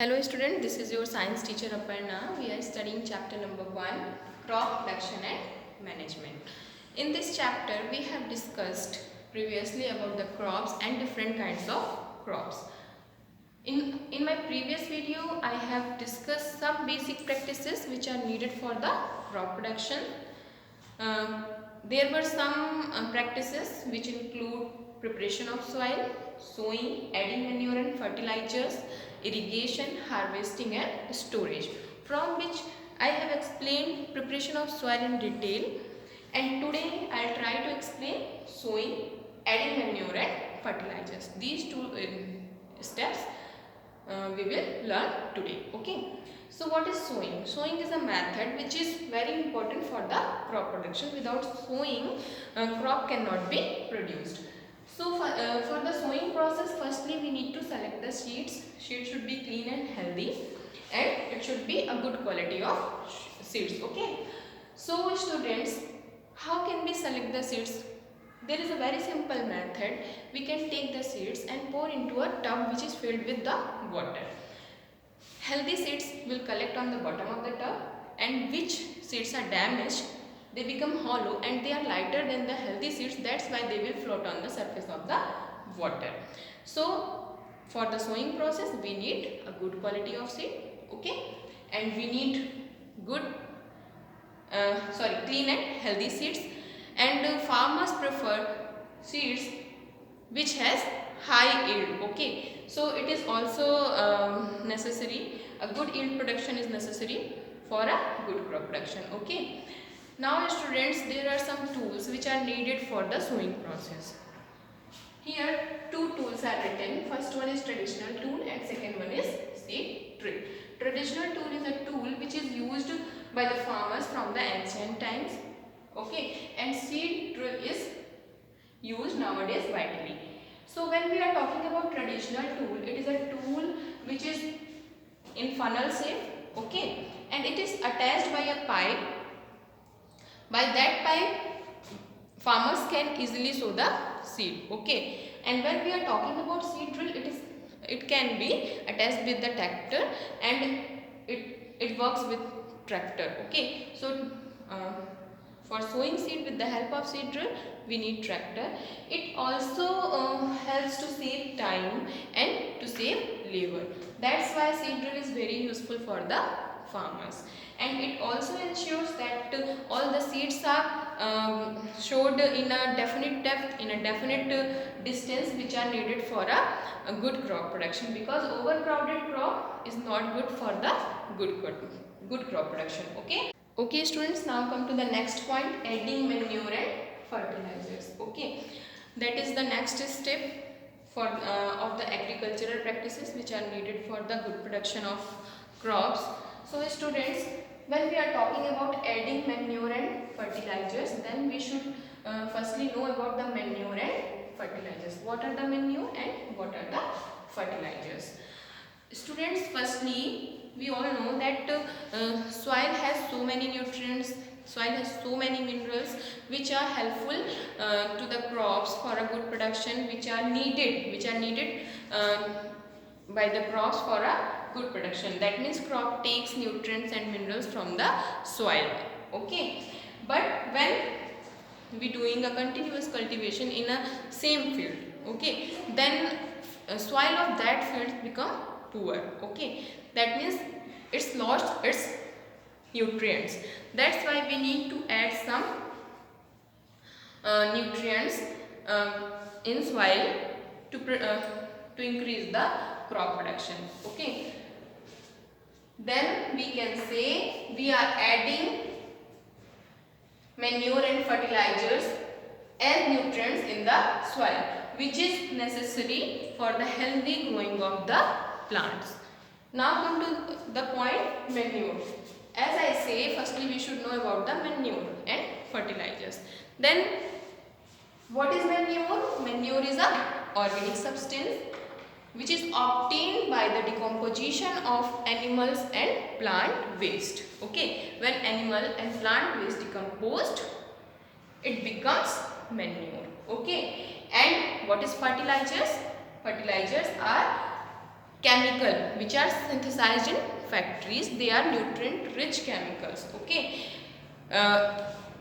Hello student, this is your science teacher Aparna. We are studying chapter number 1, crop production and management. In this chapter we have discussed previously about the crops and different kinds of crops. In my previous video I have discussed some basic practices which are needed for the crop production. There were some practices which include preparation of soil, sowing, adding manure and fertilizers, irrigation, harvesting and storage, from which I have explained preparation of soil in detail, and today I will try to explain sowing, adding manure and fertilizers. These two steps we will learn today. Okay. So what is sowing? Sowing is a method which is very important for the crop production. Without sowing, crop cannot be produced. So for the sowing process, firstly we need to select the seeds. Seeds should be clean and healthy, and it should be a good quality of seeds. Okay. So students, how can we select the seeds? There is a very simple method. We can take the seeds and pour into a tub which is filled with the water. Healthy seeds will collect on the bottom of the tub, and which seeds are damaged, they become hollow and they are lighter than the healthy seeds. That's why they will float on the surface of the water. So for the sowing process we need a good quality of seed, okay, and we need good clean and healthy seeds, and farmers prefer seeds which has high yield. Okay, so it is also necessary, a good yield production is necessary for a good crop production. Okay, now students, there are some tools which are needed for the sowing process. Here two tools are written. First one is traditional tool and second one is seed drill. Traditional tool is a tool which is used by the farmers from the ancient times. Okay, and seed drill is used nowadays widely. So when we are talking about traditional tool, it is a tool which is in funnel shape, okay, and it is attached by a pipe. By that pipe, farmers can easily sow the seed, okay. And when we are talking about seed drill, it can be attached with the tractor, and it works with tractor, okay. So for sowing seed with the help of seed drill, we need tractor. It also helps to save time and to save labor. That's why seed drill is very useful for the farmers. And it also ensures that all the seeds are showed in a definite depth, in a definite distance, which are needed for a good crop production, because overcrowded crop is not good for the good crop production. Okay. Okay students, now come to the next point, adding manure and fertilizers. Okay, that is the next step for of the agricultural practices which are needed for the good production of crops. So students, when we are talking about adding manure and fertilizers, then we should firstly know about the manure and fertilizers. What are the manure and what are the fertilizers? Students, firstly we all know that soil has so many nutrients, soil has so many minerals which are helpful to the crops for a good production, which are needed by the crops for a good production. That means crop takes nutrients and minerals from the soil, okay. But when we doing a continuous cultivation in a same field, okay, then soil of that field become poor, okay. That means it's lost its nutrients. That's why we need to add some nutrients in soil to increase the crop production, okay. Then we can say we are adding manure and fertilizers as nutrients in the soil, which is necessary for the healthy growing of the plants. Now come to the point manure. As I say, firstly we should know about the manure and fertilizers. Then what is manure? Manure is a organic substance which is obtained by the decomposition of animals and plant waste, okay. When animal and plant waste decomposed, it becomes manure, okay. And what is fertilizers? Fertilizers are chemical which are synthesized in factories. They are nutrient rich chemicals. Okay.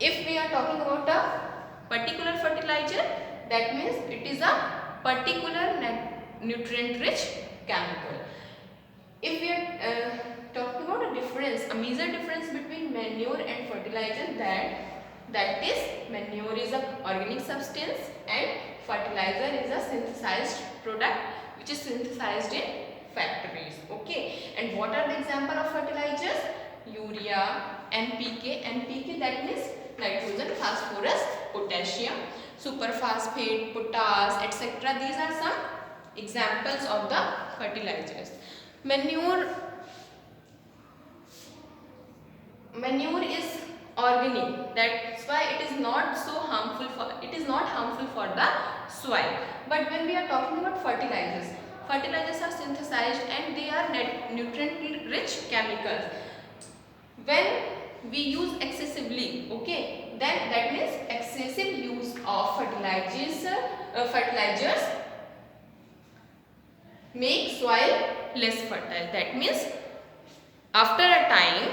If we are talking about a particular fertilizer, that means it is a particular nutrient rich chemical. If we are talking about a difference, a major difference between manure and fertilizer, that is manure is a organic substance and fertilizer is a synthesized product which is synthesized in factories. Okay, and what are the example of fertilizers? Urea, NPK. NPK, that means nitrogen, phosphorus, potassium, superphosphate, potash, etc. These are some examples of the fertilizers. Manure is organic, that's why it is not harmful for the soil. But when we are talking about fertilizers are synthesized and they are nutrient rich chemicals. When we use excessively, okay, then that means excessive use of fertilizers make soil less fertile. That means after a time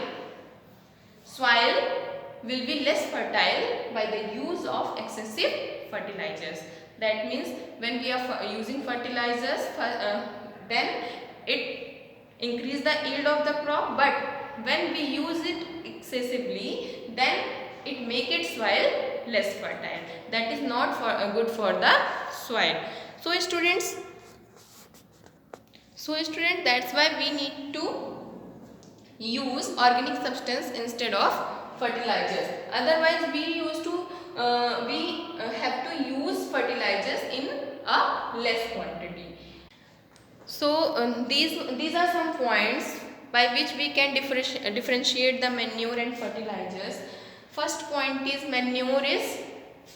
soil will be less fertile by the use of excessive fertilizers. That means when we are using fertilizers, then it increase the yield of the crop, but when we use it excessively, then it make its soil less fertile. That is not good for the soil. So students, that's why we need to use organic substance instead of fertilizers. Otherwise we have to use fertilizers in a less quantity. So these are some points by which we can differentiate the manure and fertilizers. First point is manure is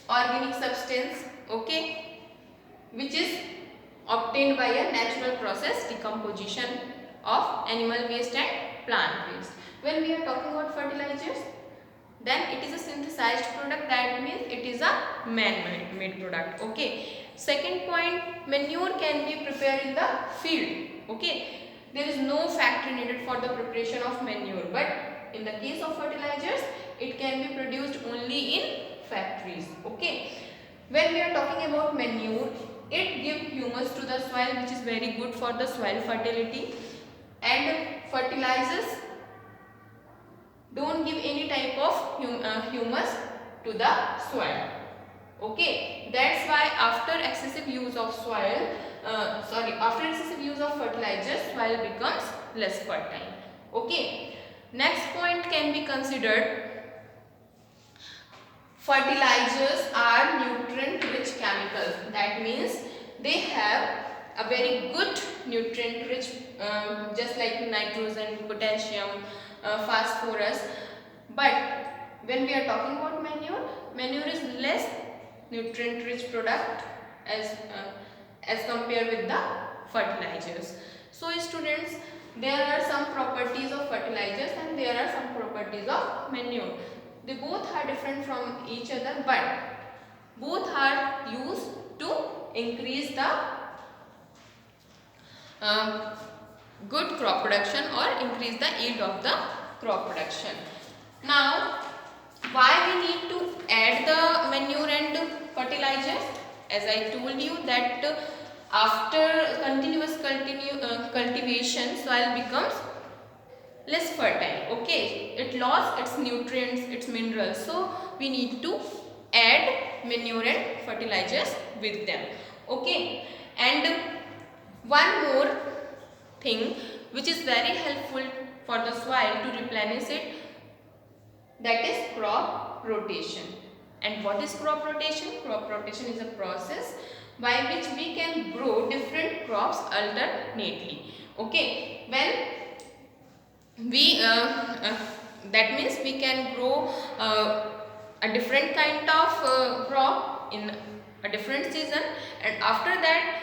organic substance, okay, which is obtained by a natural process, decomposition of animal waste and plant waste. When we are talking about fertilizers, then it is a synthesized product, that means it is a man-made product. Okay. Second point, manure can be prepared in the field. Okay. There is no factory needed for the preparation of manure, but in the case of fertilizers, it can be produced only in factories. Okay. When we are talking about manure, it gives humus to the soil, which is very good for the soil fertility, and fertilizers don't give any type of humus to the soil. Okay, that's why after excessive use of fertilizers, soil becomes less fertile. Okay, next point can be considered. Fertilizers are nutrient rich chemicals. That means they have a very good nutrient rich, just like nitrogen, potassium, phosphorus. But when we are talking about manure is less nutrient rich product as compared with the fertilizers. So students, there are some properties of fertilizers and there are some properties of manure. They both are different from each other, but both are used to increase the good crop production or increase the yield of the crop production. Now, why we need to add the manure and fertilizers? As I told you that after continuous cultivation, soil becomes less fertile. Okay, it lost its nutrients, its minerals. So we need to add manure and fertilizers with them. Okay, and one more thing which is very helpful for the soil to replenish it, that is crop rotation. And what is crop rotation? Crop rotation is a process by which we can grow different crops alternately. Okay, when we that means we can grow a different kind of crop in a different season, and after that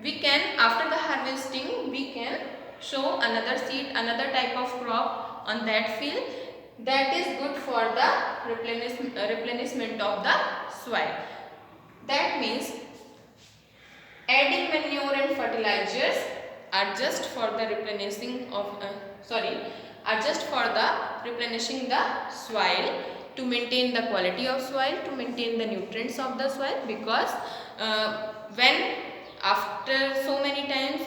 we can, after the harvesting, we can sow another seed, another type of crop on that field. That is good for the replenishment of the soil. That means adding manure and fertilizers are just for the replenishing of are just for the replenishing the soil, to maintain the quality of soil, to maintain the nutrients of the soil, because when after so many times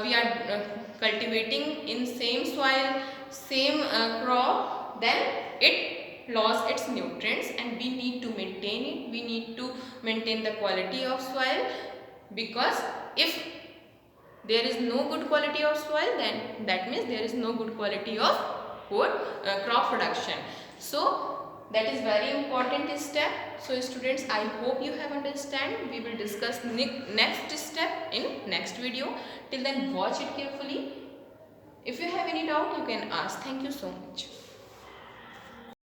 we are cultivating in same soil, same crop, then it lost its nutrients, and we need to maintain it. We need to maintain the quality of soil, because if there is no good quality of soil, then that means there is no good quality of food crop production. So that is very important step. So students, I hope you have understand. We will discuss next step in next video. Till then, watch it carefully. If you have any doubt, you can ask. Thank you so much.